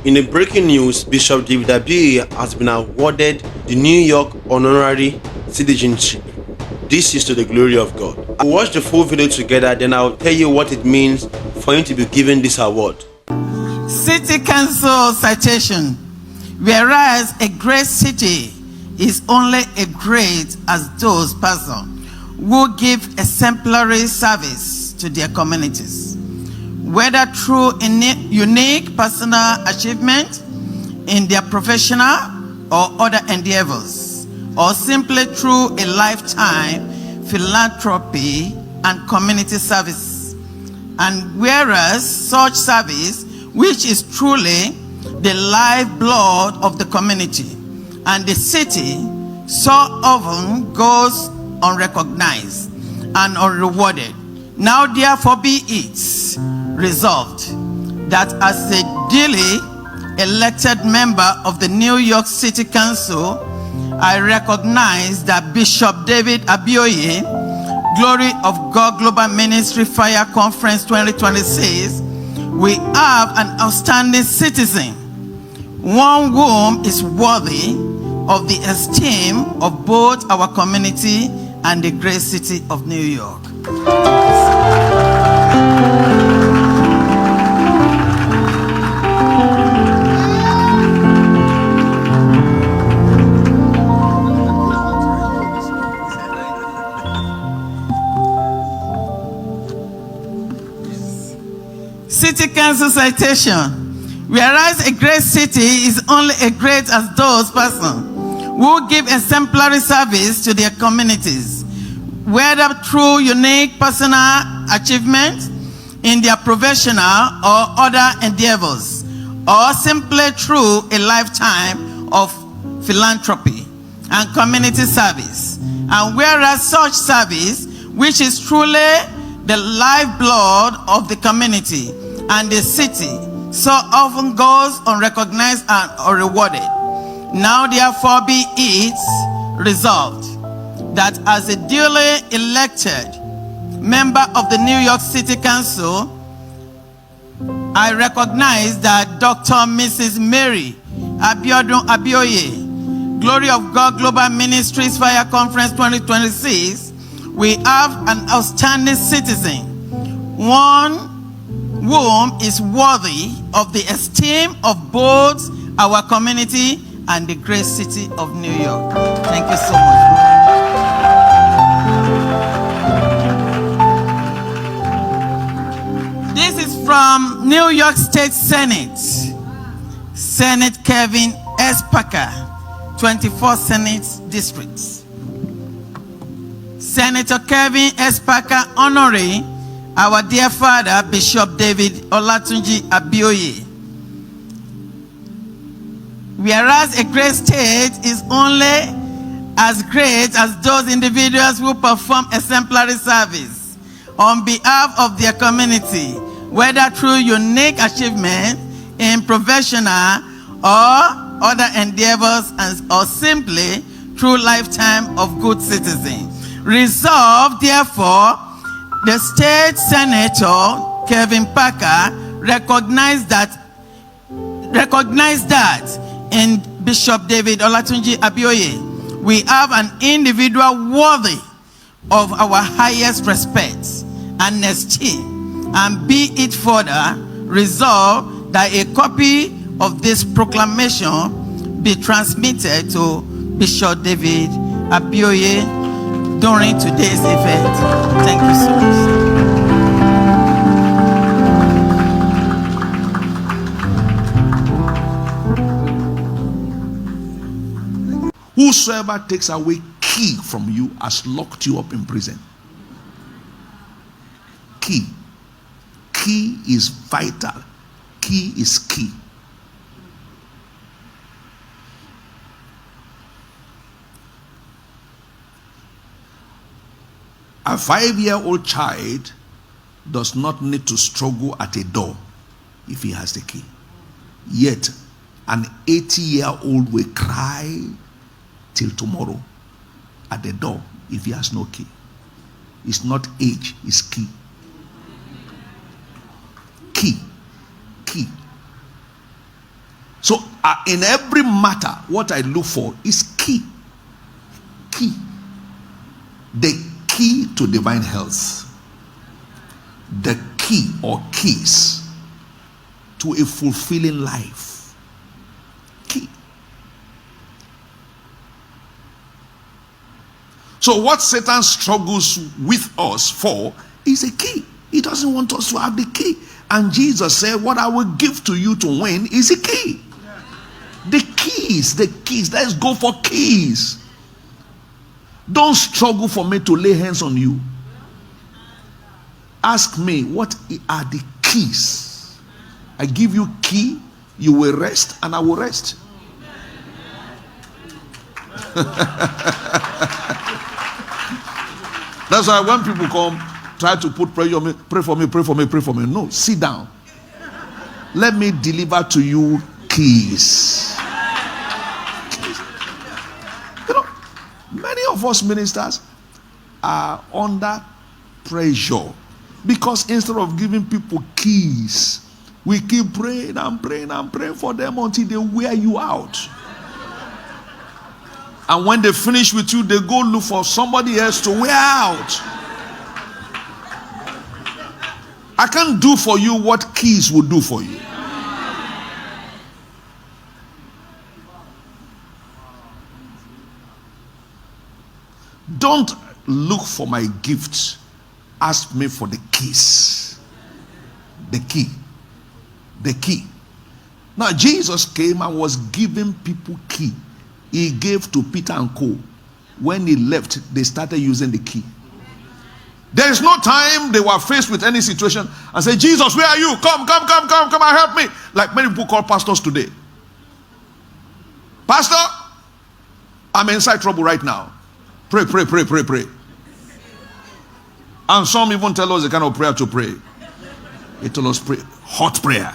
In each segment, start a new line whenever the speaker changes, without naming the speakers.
In a breaking news, Bishop David Abioye has been awarded the New York Honorary Citizenship. This is to the glory of God. I'll watch the full video together, then I'll tell you what it means for him to be given this award.
City Council citation. Whereas a great city is only a great as those persons who give exemplary service to their communities, whether through unique personal achievement in their professional or other endeavors, or simply through a lifetime philanthropy and community service. And whereas such service, which is truly the lifeblood of the community and the city, so often goes unrecognized and unrewarded. Now therefore be it resolved that as a duly elected member of the New York City Council, I recognize that Bishop David Abioye, Glory of God Global Ministry Fire Conference 2026, we have an outstanding citizen, one whom is worthy of the esteem of both our community and the great city of New York. City Council citation. Whereas a great city is only a great as those persons who give exemplary service to their communities, whether through unique personal achievement in their professional or other endeavors, or simply through a lifetime of philanthropy and community service. And whereas such service, which is truly the lifeblood of the community and the city, so often goes unrecognized and unrewarded. Now therefore be it resolved that as a duly elected member of the New York City Council, I recognize that Dr. Mrs. Mary Abioye, Glory of God Global Ministries Fire Conference 2026, we have an outstanding citizen, one whom is worthy of the esteem of both our community and the great city of New York. Thank you so much. This is from New York State Senate, Senate Kevin S. Parker, 24th Senate District. Senator Kevin S. Parker honoring our dear father, Bishop David Abioye. Whereas a great state is only as great as those individuals who perform exemplary service on behalf of their community, whether through unique achievement in professional or other endeavors, or simply through lifetime of good citizen. Resolved, therefore, the state senator, Kevin Parker, recognized that in Bishop David Abioye, we have an individual worthy of our highest respect and esteem, and be it further resolved that a copy of this proclamation be transmitted to Bishop David Abioye during today's event. Thank you so much.
Whosoever takes away key from you has locked you up in prison. Key. Key is vital. Key is key. A 5-year-old child does not need to struggle at a door if he has the key. Yet, an 80-year-old will cry till tomorrow at the door if he has no key. It's not age, it's key. Key. Key. So in every matter, what I look for is key. Key. The key to divine health. The key or keys to a fulfilling life. Key. So what Satan struggles with us for is a key. He doesn't want us to have the key. And Jesus said, what I will give to you to win is a key. The keys, the keys. Let's go for keys. Don't struggle for me to lay hands on you. Ask me, what are the keys? I give you key, you will rest, and I will rest. That's why when people come, try to put pressure on me, pray for me, pray for me, pray for me. No, sit down. Let me deliver to you keys. You know, many of us ministers are under pressure because instead of giving people keys, we keep praying and praying and praying for them until they wear you out. And when they finish with you, they go look for somebody else to wear out. I can't do for you what keys will do for you. Don't look for my gifts. Ask me for the keys. The key. The key. Now Jesus came and was giving people key. He gave to Peter and Co. When he left, they started using the key. There is no time they were faced with any situation and say, Jesus, where are you? Come and help me. Like many people call pastors today. Pastor, I'm inside trouble right now. Pray. And some even tell us the kind of prayer to pray. They tell us pray. Hot prayer.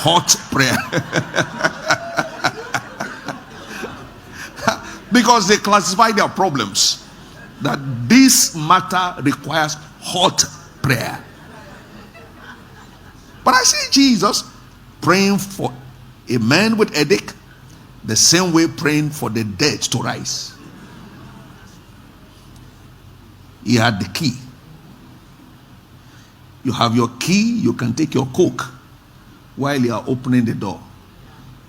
Hot prayer. Because they classify their problems that this matter requires hot prayer. But I see Jesus praying for a man with headache the same way praying for the dead to rise. He had the key. You have your key, you can take your coke while you are opening the door.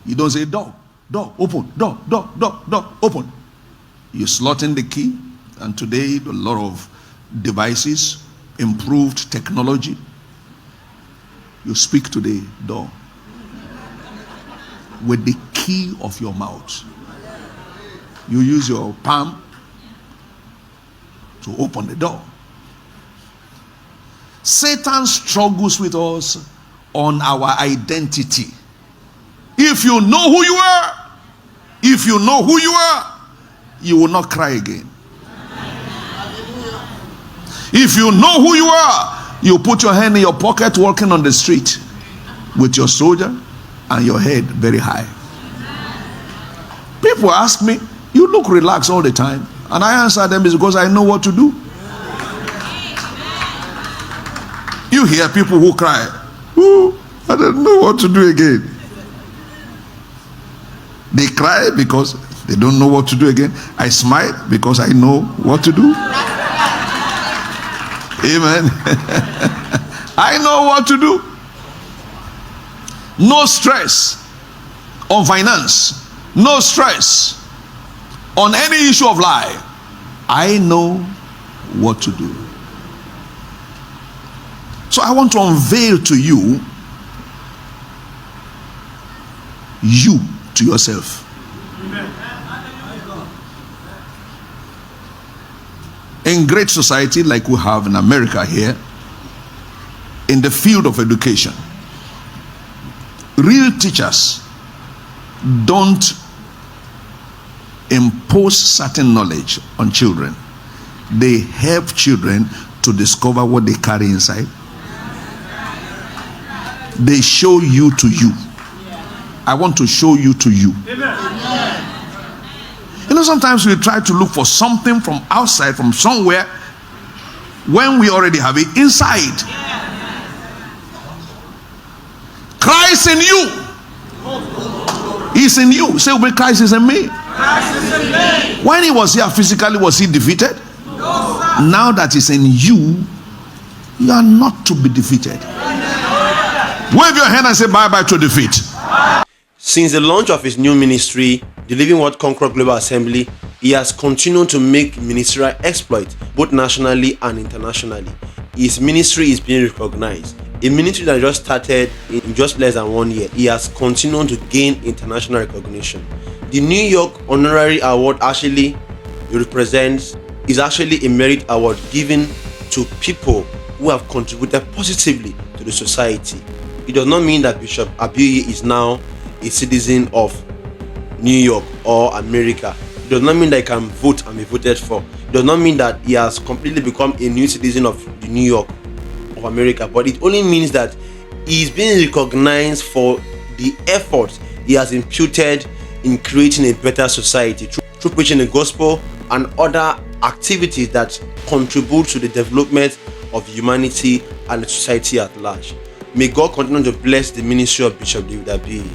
You don't say door, open, door, open. You slot in the key, and today a lot of devices, improved technology. You speak to the door with the key of your mouth. You use your palm to open the door. Satan struggles with us on our identity. If you know who you are, you will not cry again. If you know who you are, you put your hand in your pocket walking on the street with your soldier and your head very high. People ask me, you look relaxed all the time. And I answer them, because I know what to do. You hear people who cry, "Ooh, I don't know what to do again." They cry because they don't know what to do again. I smile because I know what to do. Amen. I know what to do. No stress on finance. No stress on any issue of life. I know what to do. So I want to unveil to you to yourself. In great society like we have in America here, in the field of education, real teachers don't impose certain knowledge on children. They help children to discover what they carry inside. They show you to you. I want to show you to you. You know, sometimes we try to look for something from outside, from somewhere, when we already have it inside. Christ in you, is in you. Say, when Christ is in me. When he was here physically, was he defeated? Now that he's in you, you are not to be defeated. Wave your hand and say bye-bye to defeat.
Since the launch of his new ministry, the Living Word Conquerors Global Assembly, he has continued to make ministerial exploits both nationally and internationally. His ministry is being recognized. A ministry that just started in just less than 1 year, he has continued to gain international recognition. The New York Honorary Award actually represents, is actually a merit award given to people who have contributed positively to the society. It does not mean that Bishop Abioye is now a citizen of New York or America. It does not mean that he can vote and be voted for. It does not mean that he has completely become a new citizen of the New York of America, but it only means that he is being recognized for the efforts he has imputed in creating a better society through preaching the gospel and other activities that contribute to the development of humanity and the society at large. May God continue to bless the ministry of Bishop David Abioye.